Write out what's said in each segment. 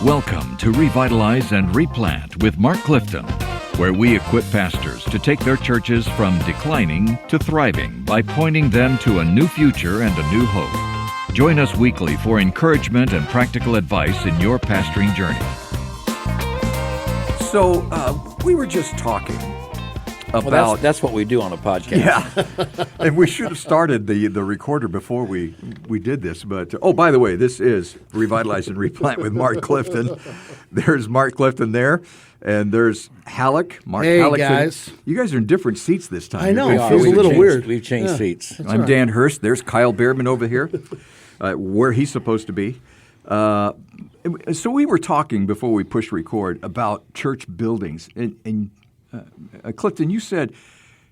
Welcome to Revitalize and Replant with Mark Clifton, where we equip pastors to take their churches from declining to thriving by pointing them to a new future and a new hope. Join us weekly for encouragement and practical advice in your pastoring journey. So, we were just talking about... Well, that's what we do on a podcast. Yeah, and we should have started the recorder before we did this. But, oh, by the way, this is Revitalize and Replant with Mark Clifton. There's Mark Clifton there, and there's Hallock. Mark Hey, Hallock. guys. You guys are in different seats this time. I know. It It feels a We've little changed- weird. We've changed seats. I'm right. Dan Hurst. There's Kyle Behrman over here, where he's supposed to be. So we were talking before we pushed record about church buildings. And Clifton, you said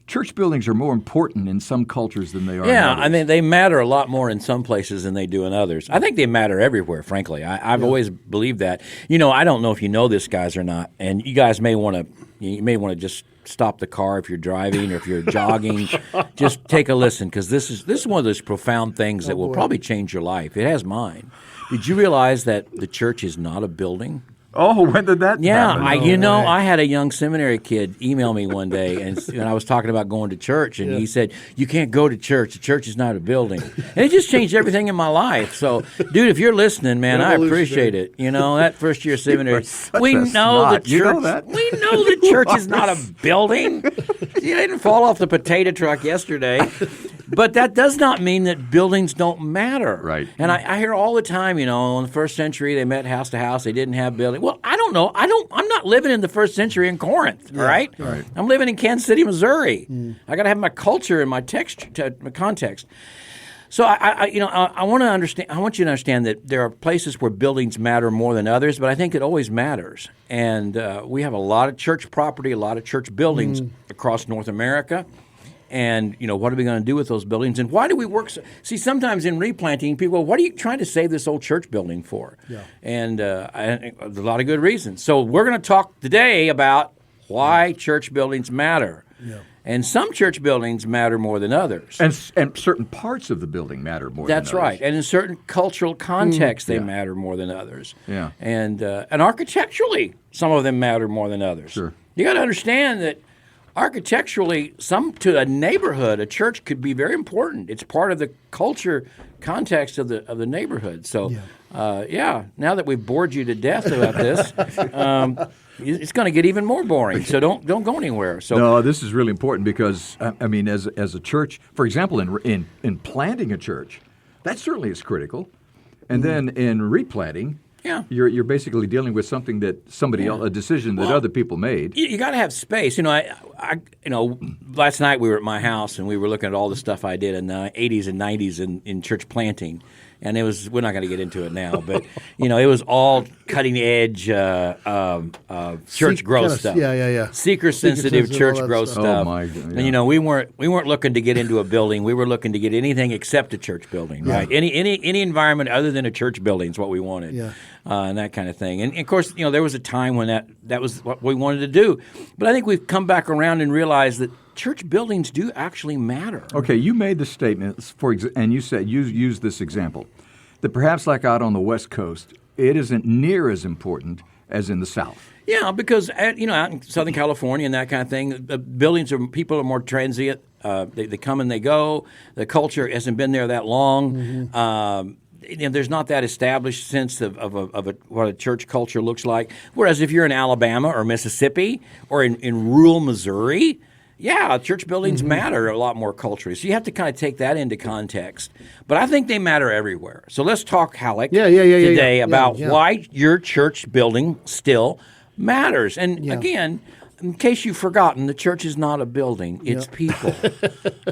church buildings are more important in some cultures than they are in Yeah, others. I mean, they matter a lot more in some places than they do in others. I think they matter everywhere, frankly. I've always believed that. You know, I don't know if you know this, guys, or not, and you guys may want to just stop the car if you're driving or if you're jogging. Just take a listen, because this is one of those profound things that will probably change your life. It has mine. Did you realize that the church is not a building? Oh, when did that Yeah, happen? I had a young seminary kid email me one day, and I was talking about going to church, and he said, "You can't go to church. The church is not a building." And it just changed everything in my life. So, dude, if you're listening, man, I appreciate it. You know, that first year seminary, we know the snot. church. You know that? We know the church is not a building. You didn't fall off the potato truck yesterday. But that does not mean that buildings don't matter. Right. And I hear all the time, you know, in the first century they met house to house, they didn't have buildings. Well, I don't know. I'm not living in the first century in Corinth, all right? Right. I'm living in Kansas City, Missouri. I got to have my culture and my my context. So I want to understand. I want you to understand that there are places where buildings matter more than others, but I think it always matters. And we have a lot of church property, a lot of church buildings across North America. And, you know, what are we going to do with those buildings? And why do we work see, sometimes in replanting, people go, what are you trying to save this old church building for? Yeah. And there's a lot of good reasons. So we're going to talk today about why church buildings matter. Yeah. And some church buildings matter more than others. And certain parts of the building matter more than others. That's right. And in certain cultural contexts, they matter more than others. Yeah. And architecturally, some of them matter more than others. Sure. You got to understand that architecturally, to a neighborhood, a church could be very important. It's part of the culture context of the neighborhood. So, now that we've bored you to death about this, it's going to get even more boring. So don't go anywhere. So no, this is really important because I mean, as a church, for example, in planting a church, that certainly is critical, and then in replanting. Yeah, you're basically dealing with something that somebody else, a decision that other people made. You got to have space. You know, last night we were at my house and we were looking at all the stuff I did in the 80s and 90s in church planting. And we're not going to get into it now, but, you know, it was all cutting edge church growth stuff. Yeah. Seeker-sensitive church all that growth stuff. stuff. Oh, my God, yeah. And, you know, we weren't looking to get into a building. We were looking to get anything except a church building, right? Any environment other than a church building is what we wanted. Yeah. And that kind of thing. And, of course, you know, there was a time when that was what we wanted to do. But I think we've come back around and realized that church buildings do actually matter. Okay, you made the statement, and you said, you used this example, that perhaps like out on the West Coast, it isn't near as important as in the South. Yeah, because, you know, out in Southern California and that kind of thing, the people are more transient. They come and they go. The culture hasn't been there that long. You know, there's not that established sense of what a church culture looks like. Whereas if you're in Alabama or Mississippi or in rural Missouri, yeah, church buildings matter a lot more culturally. So you have to kind of take that into context. But I think they matter everywhere. So let's talk, Hallock, today about why your church building still matters. And again, in case you've forgotten, the church is not a building; it's people.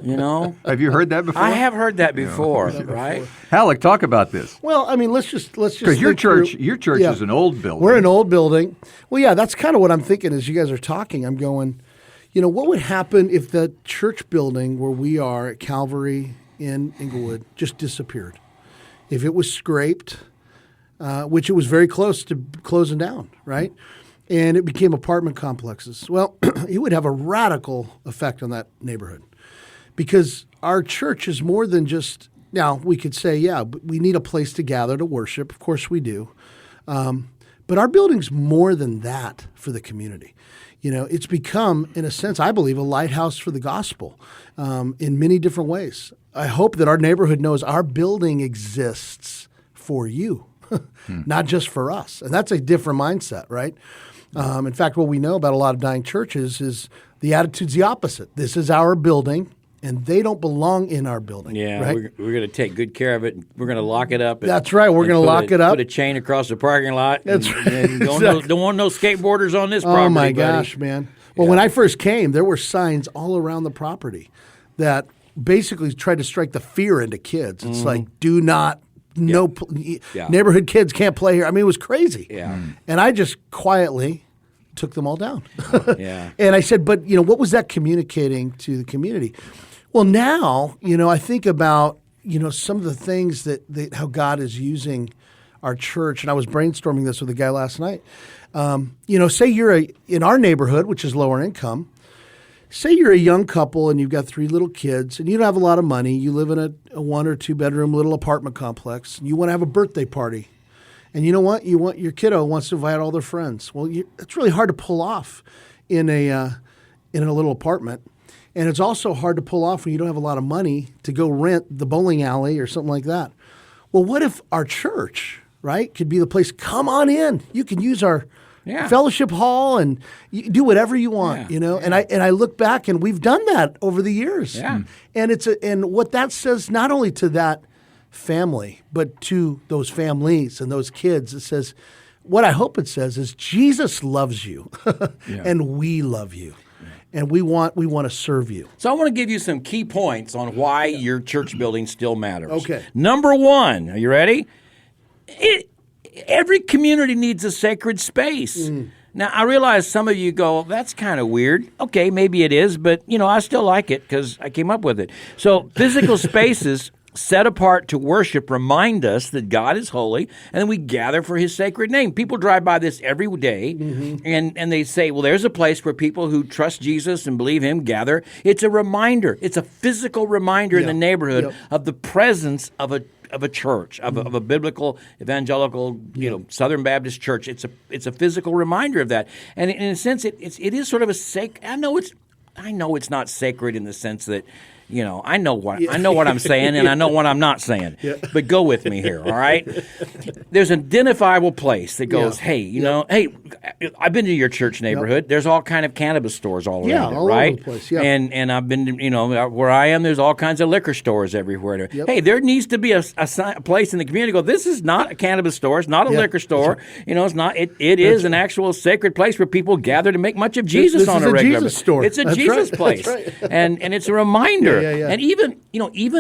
You know. Have you heard that before? I have heard that before, right? Hallock, talk about this. Well, I mean, let's just Because your church is an old building. We're an old building. Well, yeah, that's kind of what I'm thinking as you guys are talking. I'm going, you know, what would happen if the church building where we are at Calvary in Inglewood just disappeared? If it was scraped, which it was very close to closing down, right? And it became apartment complexes. Well, it would have a radical effect on that neighborhood because our church is more than just, now we could say, yeah, but we need a place to gather to worship. Of course we do. But our building's more than that for the community. It's become, in a sense, I believe, a lighthouse for the gospel in many different ways. I hope that our neighborhood knows our building exists for you, not just for us. And that's a different mindset, right? In fact, what we know about a lot of dying churches is the attitude's the opposite. This is our building, and they don't belong in our building. Yeah, right? we're going to take good care of it. We're going to lock it up. That's right. We're going to lock it up. Put a chain across the parking lot. That's right. And don't want no skateboarders on this property. Oh, my buddy. gosh, man. Well, when I first came, there were signs all around the property that basically tried to strike the fear into kids. It's like, do not, neighborhood kids can't play here. I mean, it was crazy. Yeah. And I just quietly took them all down. Yeah. And I said, but, what was that communicating to the community? Well, now, I think about, some of the things that how God is using our church. And I was brainstorming this with a guy last night. Say you're in our neighborhood, which is lower income. Say you're a young couple and you've got 3 little kids and you don't have a lot of money. You live in a 1 or 2 bedroom little apartment complex. And you want to have a birthday party. And you know what? Your kiddo wants to invite all their friends. Well, it's really hard to pull off in a little apartment. And it's also hard to pull off when you don't have a lot of money to go rent the bowling alley or something like that. Well, what if our church, right, could be the place? Come on in. You can use our fellowship hall and you do whatever you want, And I look back and we've done that over the years. Yeah. And what that says not only to that family, but to those families and those kids, it says, what I hope it says is Jesus loves you and we love you. And we want to serve you. So I want to give you some key points on why your church building still matters. Okay. Number 1, are you ready? Every community needs a sacred space. Now, I realize some of you go, that's kind of weird. Okay, maybe it is, but, I still like it because I came up with it. So physical spaces set apart to worship remind us that God is holy, and then we gather for his sacred name. People drive by this every day, and they say, well, there's a place where people who trust Jesus and believe him gather. It's a reminder. It's a physical reminder in the neighborhood of the presence of a church, of a biblical, evangelical, Southern Baptist church. It's a physical reminder of that. And in a sense, it is sort of a sacred. I know it's not sacred in the sense that, I know what I'm saying and I know what I'm not saying. But go with me here, all right? There's an identifiable place that goes, hey, hey, I've been to your church neighborhood. There's all kind of cannabis stores all around it, right? Over the place. Yeah. And I've been, where I am, there's all kinds of liquor stores everywhere. Hey, there needs to be a place in the community. Go, this is not a cannabis store. It's not a liquor store. Right. It's not. It is an actual sacred place where people gather to make much of Jesus on a regular basis. It's a Jesus place, and it's a reminder. And even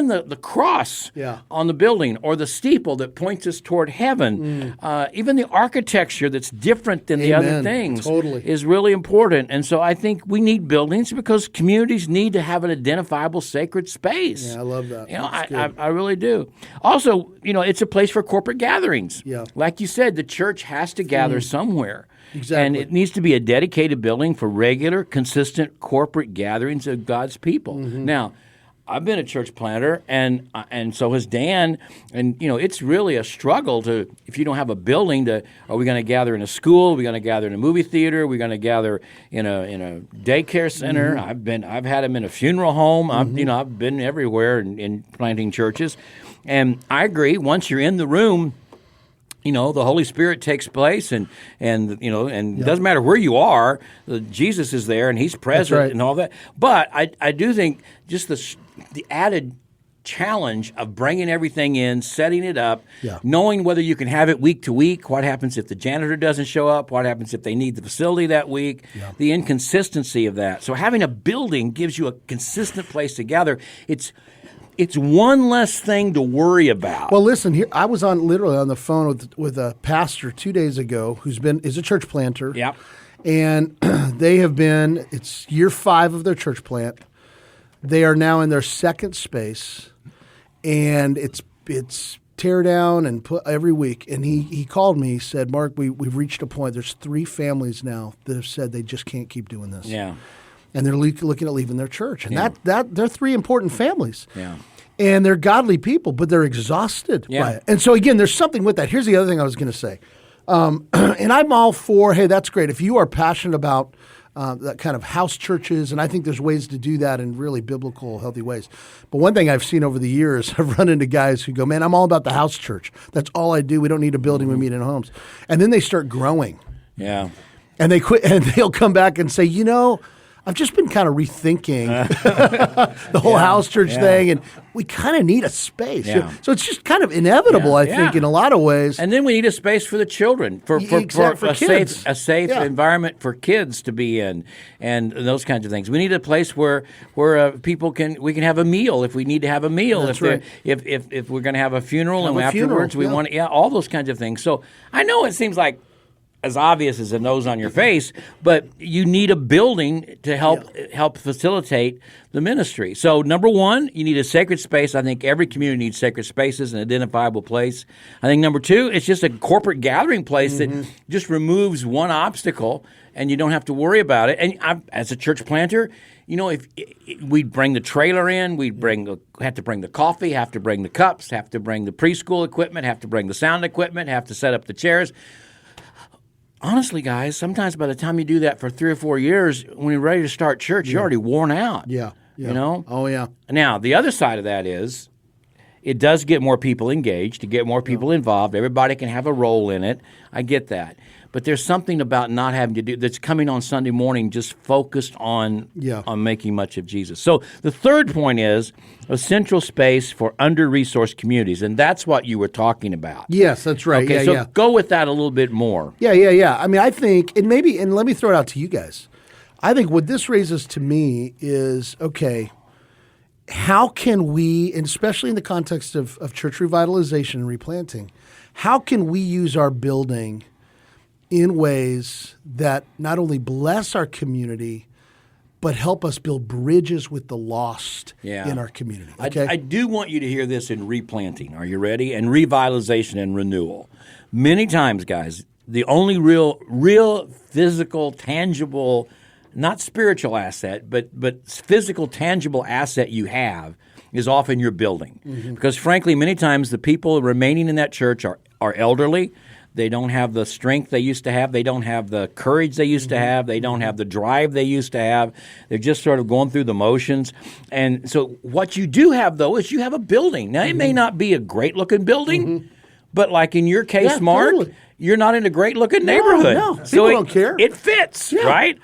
the cross on the building or the steeple that points us toward heaven, even the architecture that's different than the other things is really important. And so I think we need buildings because communities need to have an identifiable sacred space. Yeah, I love that. I really do. Also, it's a place for corporate gatherings. Yeah. Like you said, the church has to gather somewhere. Exactly. And it needs to be a dedicated building for regular, consistent corporate gatherings of God's people. Now, I've been a church planter, and so has Dan, and it's really a struggle if you don't have a building. Are we going to gather in a school? Are we going to gather in a movie theater? Are we going to gather in a daycare center? I've had them in a funeral home. I've been everywhere in planting churches, and I agree. Once you're in the room, the Holy Spirit takes place, and it doesn't matter where you are, Jesus is there, and He's present, and all that. But I do think just the added challenge of bringing everything in, setting it up, knowing whether you can have it week to week, what happens if the janitor doesn't show up, what happens if they need the facility that week, the inconsistency of that. So having a building gives you a consistent place to gather. It's one less thing to worry about. Well, listen, here I was literally on the phone with a pastor 2 days ago is a church planter. Yep. And it's year 5 of their church plant. They are now in their second space, and it's tear down and put every week. And he called me. He said, "Mark, we've reached a point. There's 3 families now that have said they just can't keep doing this. Yeah, and they're looking at leaving their church. And that they're 3 important families. Yeah, and they're godly people, but they're exhausted by it. And so again, there's something with that. Here's the other thing I was going to say. And I'm all for, hey, that's great. If you are passionate about that kind of house churches, and I think there's ways to do that in really biblical, healthy ways. But one thing I've seen over the years, I've run into guys who go, man, I'm all about the house church. That's all I do. We don't need a building. We meet in homes. And then they start growing. Yeah. And they quit, and they'll come back and say, I've just been kind of rethinking the whole house church thing, and we kind of need a space. Yeah. So it's just kind of inevitable, I think, in a lot of ways. And then we need a space for the children, for kids. a safe environment for kids to be in, and those kinds of things. We need a place where we can have a meal if we need to have a meal. That's right. If we're going to have a funeral and afterwards we want all those kinds of things. So I know it seems like as obvious as a nose on your face, but you need a building to help facilitate the ministry. So number one, you need a sacred space. I think every community needs sacred spaces, an identifiable place. I think number two, it's just a corporate gathering place that just removes one obstacle, and you don't have to worry about it. And as a church planter, if we'd bring the trailer in, have to bring the coffee, have to bring the cups, have to bring the preschool equipment, have to bring the sound equipment, have to set up the chairs. Honestly, guys, sometimes by the time you do that for 3 or 4 years, when you're ready to start church, you're already worn out. Yeah. Oh, yeah. Now, the other side of that is it does get more people engaged, to get more people involved. Everybody can have a role in it. I get that. But there's something about not having to do that's coming on Sunday morning just focused on making much of Jesus. So the third point is a central space for under-resourced communities, and that's what you were talking about. Yes, that's right. Okay, so go with that a little bit more. Yeah. I mean, I think, and let me throw it out to you guys. I think what this raises to me is, okay, how can we, and especially in the context of church revitalization and replanting, how can we use our building in ways that not only bless our community, but help us build bridges with the lost in our community? Okay? I do want you to hear this in replanting. Are you ready? And revitalization and renewal. Many times, guys, the only real physical, tangible, not spiritual asset, but physical, tangible asset you have is often your building. Because frankly, many times the people remaining in that church are elderly. They don't have the strength they used to have. They don't have the courage they used to have. They don't have the drive they used to have. They're just sort of going through the motions. And so what you do have, though, is you have a building. Now, it may not be a great-looking building, but like in your case, Mark, you're not in a great-looking neighborhood. No, people so don't care. It fits, right?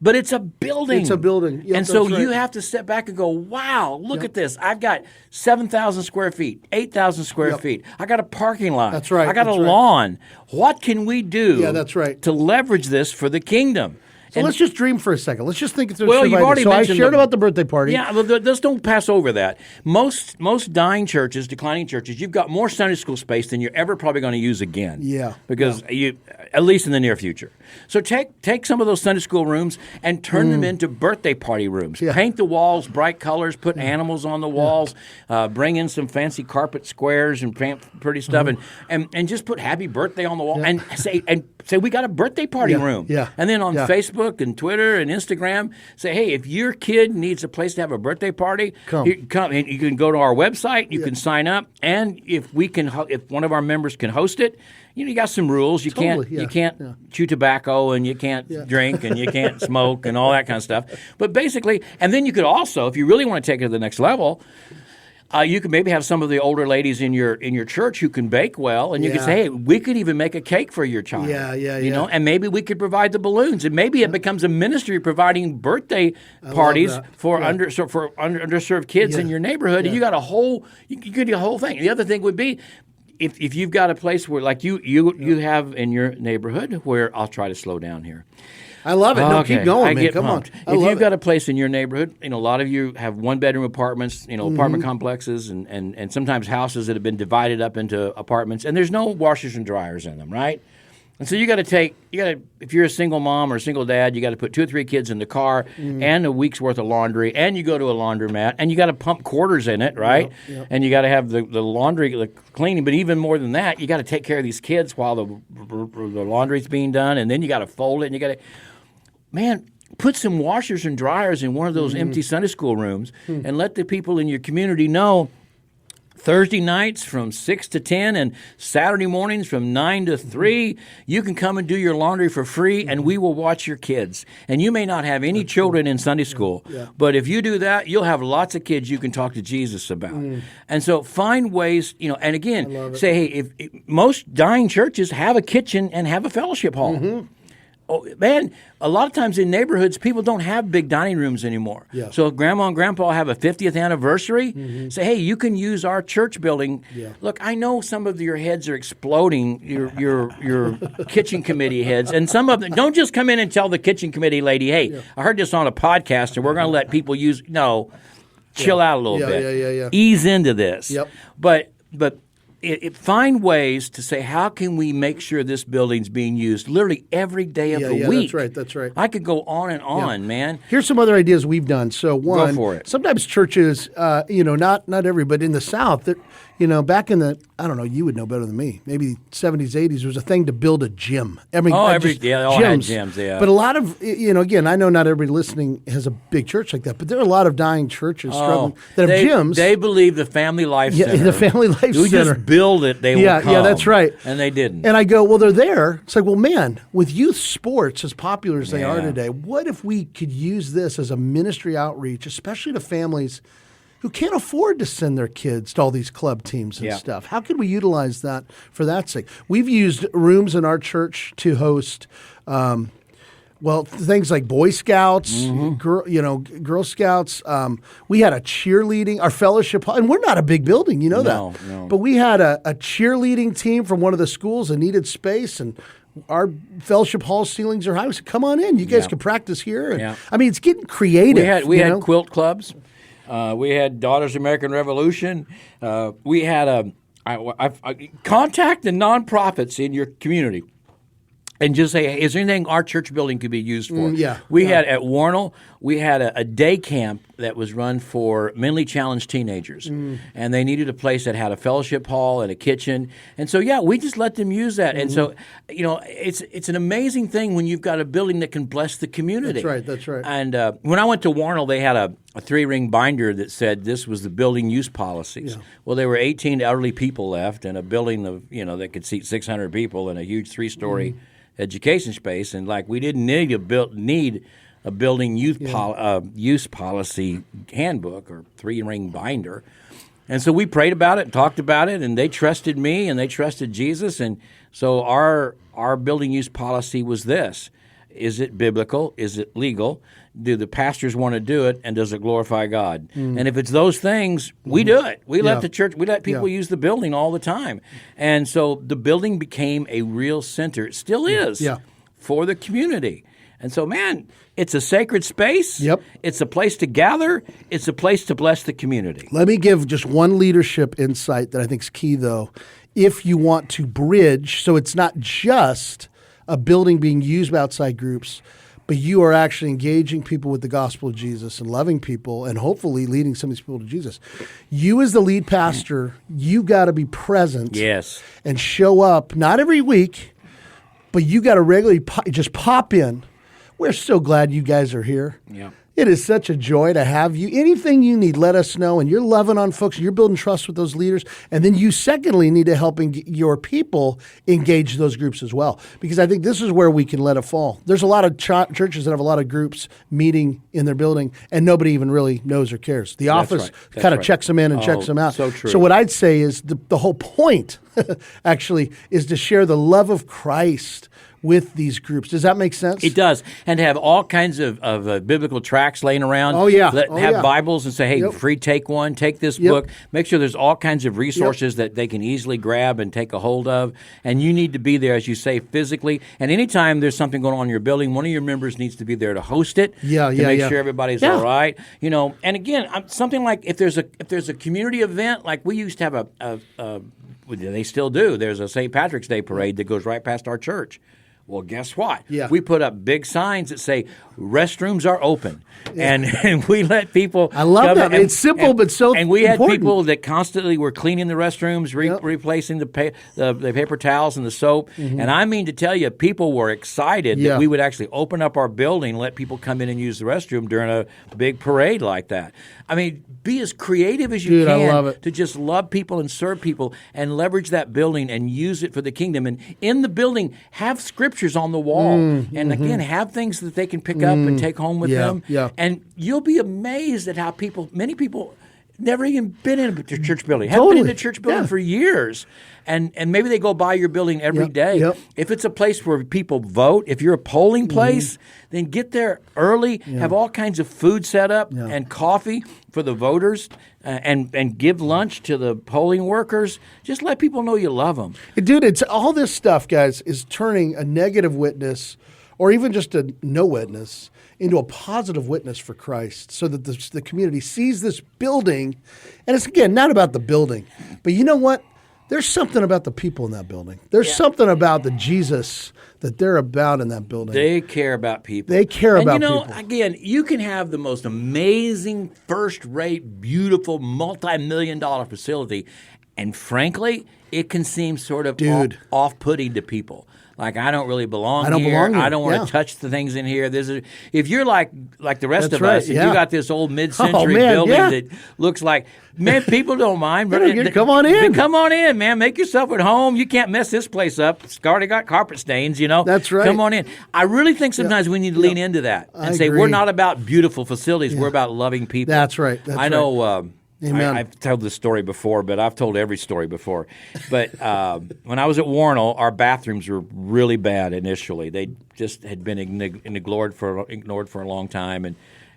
But it's a building. It's a building. Yep, and so right. you have to step back and go, wow, look at this. I've got 7,000 square feet, 8,000 square feet. I got a parking lot. That's right. I got a lawn. What can we do to leverage this for the kingdom? So let's just dream for a second. Let's just think it through. Well, you've already mentioned I shared about the birthday party. Yeah, well, let's don't pass over that. Most declining churches, you've got more Sunday school space than you're ever probably going to use again. Yeah. Because at least in the near future. So take some of those Sunday school rooms and turn them into birthday party rooms. Yeah. Paint the walls bright colors, put animals on the walls, bring in some fancy carpet squares and pretty stuff, and just put happy birthday on the wall and say we got a birthday party room. Yeah. And then on Facebook and Twitter and Instagram, say, hey, if your kid needs a place to have a birthday party, come. And you can go to our website, you can sign up, and if one of our members can host it, you got some rules. You can't chew tobacco, and you can't drink, and you can't smoke, and all that kind of stuff. But basically, and then you could also, if you really want to take it to the next level, you could maybe have some of the older ladies in your church who can bake well, and you could say, hey, we could even make a cake for your child. You know, and maybe we could provide the balloons, and maybe it becomes a ministry providing birthday parties for underserved kids in your neighborhood, and you got you could do a whole thing. The other thing would be, if you've got a place where, like you have in your neighborhood, where I'll try to slow down here. I love it. No, keep going, man. Come on. If you've got a place in your neighborhood, a lot of you have one-bedroom apartments, apartment complexes, and sometimes houses that have been divided up into apartments, and there's no washers and dryers in them, right? And so if you're a single mom or a single dad, you got to put 2 or 3 kids in the car and a week's worth of laundry, and you go to a laundromat, and you got to pump quarters in it, right? Yep. And you got to have the laundry, the cleaning, but even more than that, you got to take care of these kids while the laundry's being done, and then you got to fold it, and you got to, man, put some washers and dryers in one of those empty Sunday school rooms and let the people in your community know Thursday nights from 6 to 10 and Saturday mornings from 9 to 3. You can come and do your laundry for free, and we will watch your kids. And you may not have any children in Sunday school, but if you do that, you'll have lots of kids you can talk to Jesus about. And so find ways, and again, say, hey, if most dying churches have a kitchen and have a fellowship hall. Oh, man, a lot of times in neighborhoods, people don't have big dining rooms anymore. Yeah. So if Grandma and Grandpa have a 50th anniversary, say, hey, you can use our church building. Yeah. Look, I know some of your heads are exploding, your kitchen committee heads, and some of them, don't just come in and tell the kitchen committee lady, hey, I heard this on a podcast, and we're going to let people use, no, chill out a little bit. Yeah. Ease into this. Yep. But find ways to say, how can we make sure this building's being used literally every day of the week? That's right. I could go on and on, man. Here's some other ideas we've done. So one, Go for it. Sometimes churches, not every, but in the South, back in the, I don't know, you would know better than me, maybe 70s, 80s, there was a thing to build a gym. I mean, they all had gyms, yeah. But a lot of, again, I know not everybody listening has a big church like that, but there are a lot of dying churches struggling that have gyms. They believe the Family Life Center. The Family Life Center. You just build it, they will come. Yeah, that's right. And they didn't. And I go, well, they're there. It's like, well, man, with youth sports as popular as they are today, what if we could use this as a ministry outreach, especially to families who can't afford to send their kids to all these club teams and stuff? How could we utilize that for that sake? We've used rooms in our church to host things like Boy Scouts, Girl Scouts. We had a cheerleading, our fellowship hall, and we're not a big building, that. No. But we had a cheerleading team from one of the schools that needed space, and our fellowship hall ceilings are high. We said, come on in. You guys can practice here. And, I mean, it's getting creative. We had quilt clubs. We had Daughters of American Revolution. We had contact the nonprofits in your community and just say, hey, is there anything our church building could be used for? We had at Warnell, we had a day camp that was run for mentally challenged teenagers. And they needed a place that had a fellowship hall and a kitchen. And so, we just let them use that. And so, it's an amazing thing when you've got a building that can bless the community. That's right. And when I went to Warnell, they had a 3-ring binder that said this was the building use policies. Well, there were 18 elderly people left and a building of, that could seat 600 people and a huge 3-story education space, and we didn't need a building use policy handbook or 3-ring binder. And so we prayed about it and talked about it, and they trusted me and they trusted Jesus. And so our building use policy was this: is it biblical? Is it legal? Do the pastors want to do it? And does it glorify God? And if it's those things, we do it. We let the church, we let people use the building all the time. And so the building became a real center. It still is for the community. And so, man, it's a sacred space. It's a place to gather. It's a place to bless the community. Let me give just one leadership insight that I think is key, though. If you want to bridge, so it's not just a building being used by outside groups, but you are actually engaging people with the gospel of Jesus and loving people and hopefully leading some of these people to Jesus. You as the lead pastor, you got to be present and show up, not every week, but you got to regularly just pop in. We're so glad you guys are here. It is such a joy to have you. Anything you need, let us know. And you're loving on folks. You're building trust with those leaders. And then you, secondly, need to help your people engage those groups as well. Because I think this is where we can let it fall. There's a lot of churches that have a lot of groups meeting in their building, and nobody even really knows or cares. The office kind of checks them in and checks them out. So true. So what I'd say is the whole point, actually, is to share the love of Christ with these groups. Does that make sense? It does. And to have all kinds of biblical tracts laying around. Have Bibles and say, hey, free take one, take this book. Make sure there's all kinds of resources that they can easily grab and take a hold of. And you need to be there, as you say, physically. And anytime there's something going on in your building, one of your members needs to be there to host it. To make sure everybody's all right. And again, something like if there's a community event, like we used to have they still do. There's a St. Patrick's Day parade that goes right past our church. Well, guess what? Yeah. We put up big signs that say restrooms are open, and we let people. I love come that. in, It's simple, but so And we important. had people that constantly were cleaning the restrooms, replacing the paper towels and the soap. And I mean to tell you, people were excited that we would actually open up our building, and let people come in and use the restroom during a big parade like that. I mean, be as creative as you Dude, I love can it. to just love people and serve people and leverage that building and use it for the kingdom. And in the building, have scriptures on the wall. And again, have things that they can pick up and take home with them. Yeah. And you'll be amazed at how many people never even been in a church building, Totally. haven't been in a church building for years. And maybe they go by your building every day. Yep. If it's a place where people vote, if you're a polling place, then get there early, have all kinds of food set up and coffee for the voters, and give lunch to the polling workers. Just let people know you love them. Dude, it's all this stuff, guys, is turning a negative witness or even just a no witness into a positive witness for Christ, so that the community sees this building. And it's, again, not about the building. But you know what? There's something about the people in that building. There's something about the Jesus that they're about in that building. They care about people. They care about people. people. Again, you can have the most amazing, first-rate, beautiful, multi-million-dollar facility, and frankly, it can seem sort of off-putting to people. Like, I don't really belong here. I don't want to touch the things in here. If you're like the rest of us, if you got this old mid-century building that looks like, man, people don't mind. Come on in. Come on in, man. Make yourself at home. You can't mess this place up. It's already got carpet stains, That's right. Come on in. I really think sometimes we need to lean into that and say, we're not about beautiful facilities. We're about loving people. That's right. I know. Amen. I've told this story before, but I've told every story before. But when I was at Warnell, our bathrooms were really bad initially. They just had been ignored for a long time,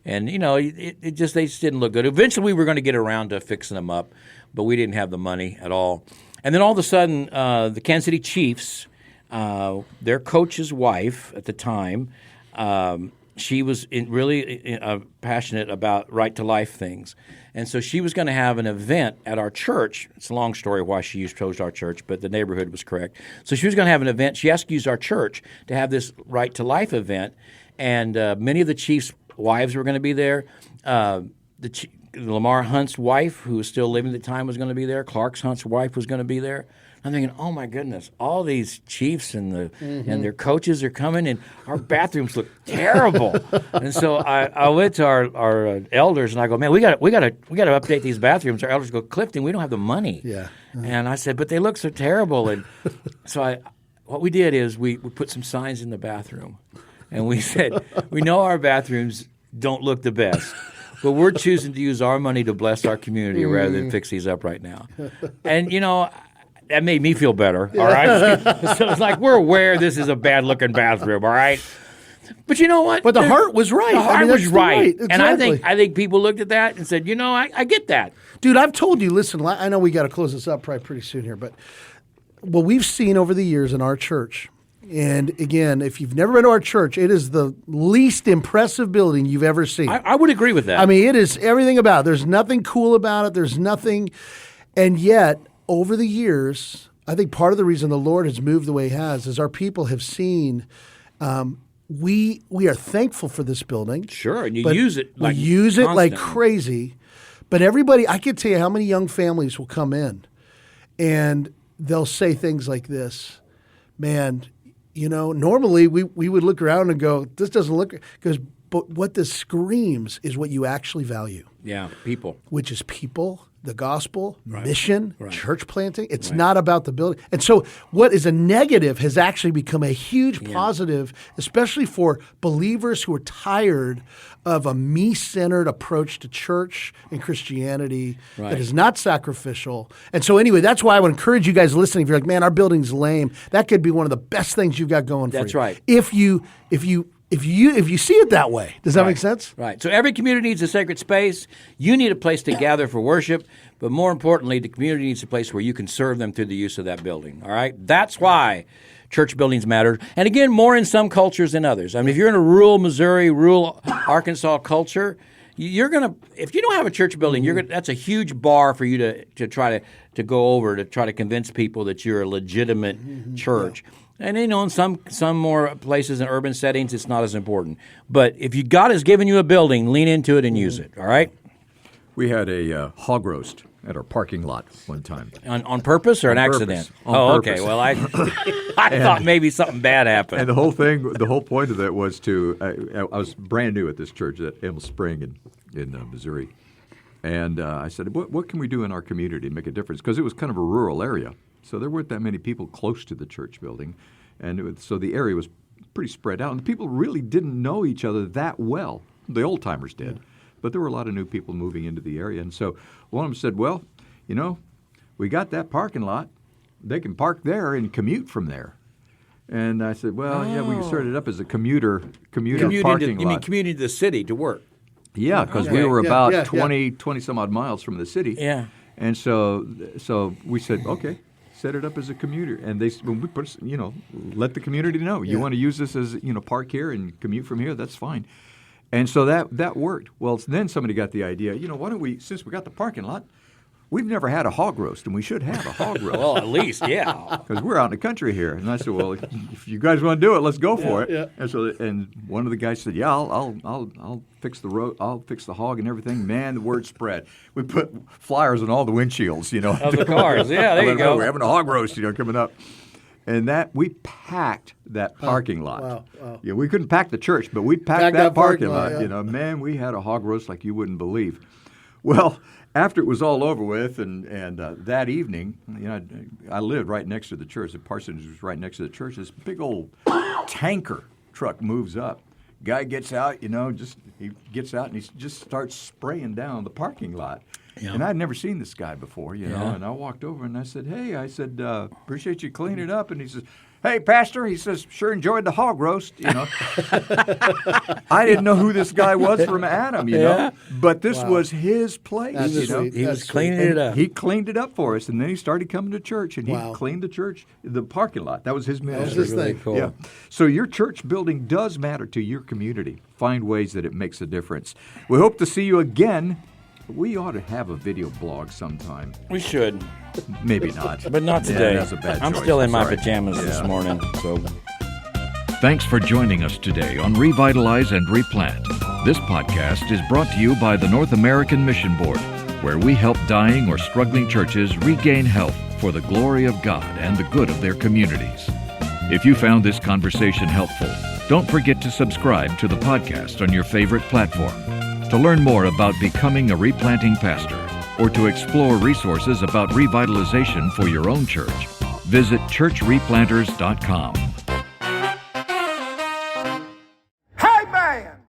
and they just didn't look good. Eventually, we were going to get around to fixing them up, but we didn't have the money at all. And then all of a sudden, the Kansas City Chiefs, their coach's wife at the time, she was really passionate about right to life things. And so she was going to have an event at our church. It's a long story why she chose our church, but the neighborhood was correct. So she was going to have an event. She asked to use our church to have this right to life event. And many of the chiefs' wives were going to be there. Lamar Hunt's wife, who was still living at the time, was going to be there. Clark's Hunt's wife was going to be there. I'm thinking, oh my goodness, all these chiefs and their coaches are coming, and our bathrooms look terrible. And so I went to our elders, and I go, man, we got to update these bathrooms. Our elders go, Clifton, we don't have the money. Yeah. And I said, but they look so terrible. And so what we did is we put some signs in the bathroom, and we said, we know our bathrooms don't look the best, but we're choosing to use our money to bless our community rather than fix these up right now. And that made me feel better, all right? So it's like, we're aware this is a bad-looking bathroom, all right? But you know what? But the heart was right. The heart was right. Exactly. And I think people looked at that and said, I get that. Dude, I've told you, listen, I know we got to close this up probably pretty soon here, but what we've seen over the years in our church, and again, if you've never been to our church, it is the least impressive building you've ever seen. I would agree with that. I mean, it is everything about it. There's nothing cool about it. There's nothing, and yet, over the years, I think part of the reason the Lord has moved the way He has is our people have seen. We are thankful for this building. Sure, and you use it. We use it like crazy. But everybody, I can tell you how many young families will come in, and they'll say things like this, "Man, normally we would look around and go, this doesn't look," but what this screams is what you actually value. Yeah, people. Which is people, the gospel, mission, church planting. It's Right. not about the building. And so what is a negative has actually become a huge positive, especially for believers who are tired of a me-centered approach to church and Christianity that is not sacrificial. And so anyway, that's why I would encourage you guys listening. If you're like, man, our building's lame, that could be one of the best things you've got going for you. That's right. If you see it that way. Does that make sense? Right. So every community needs a sacred space. You need a place to gather for worship. But more importantly, the community needs a place where you can serve them through the use of that building. All right? That's why church buildings matter. And again, more in some cultures than others. I mean, if you're in a rural Missouri, rural Arkansas culture, you're going to, if you don't have a church building, that's a huge bar for you to try to go over to try to convince people that you're a legitimate church. And in some more places in urban settings, it's not as important. But if God has given you a building, lean into it and use it. All right. We had a hog roast at our parking lot one time. On purpose or an accident? On purpose. Okay. Well, I thought maybe something bad happened. And the whole point of that was I was brand new at this church at Emil Spring in Missouri. And I said, what can we do in our community to make a difference? Because it was kind of a rural area. So there weren't that many people close to the church building. And so the area was pretty spread out. And people really didn't know each other that well. The old timers did. Yeah. But there were a lot of new people moving into the area. And so one of them said, well, we got that parking lot. They can park there and commute from there. And I said, well, yeah, we can start it up as a commuter parking lot. You mean commuting to the city to work? Yeah, because we were about 20 some odd miles from the city. Yeah. And so we said, okay, set it up as a commuter. And when we put, let the community know. You want to use this as, park here and commute from here, that's fine. And so that worked. Well, then somebody got the idea, why don't we, since we got the parking lot, we've never had a hog roast, and we should have a hog roast. Well, at least, yeah. Because we're out in the country here. And I said, well, if you guys want to do it, let's go for it. Yeah. And one of the guys said, yeah, I'll fix I'll fix the hog and everything. Man, the word spread. We put flyers on all the windshields, Of the cars. Yeah, there you go. We're having a hog roast, coming up. And we packed that parking lot. Wow. Yeah, we couldn't pack the church, but we packed that parking lot. Yeah. Man, we had a hog roast like you wouldn't believe. Well, after it was all over with, and that evening, I lived right next to the church. The parsonage was right next to the church. This big old tanker truck moves up. Guy gets out, he gets out and he just starts spraying down the parking lot. Yeah. And I'd never seen this guy before, and I walked over and I said, hey, appreciate you cleaning it up. And he says, hey, Pastor, he says, sure enjoyed the hog roast, I didn't know who this guy was from Adam, know. But this was his place, He was cleaning it up. He cleaned it up for us, and then he started coming to church, and he cleaned the parking lot. That was his ministry. That was his really thing. Cool. Yeah. So your church building does matter to your community. Find ways that it makes a difference. We hope to see you again. We ought to have a video blog sometime. We should. Maybe not. But not today. That's a bad I'm choice. still in my Sorry. pajamas this morning. So, Thanks for joining us today on Revitalize and Replant. This podcast is brought to you by the North American Mission Board, where we help dying or struggling churches regain health for the glory of God and the good of their communities. If you found this conversation helpful, don't forget to subscribe to the podcast on your favorite platform. To learn more about becoming a replanting pastor or to explore resources about revitalization for your own church, visit churchreplanters.com.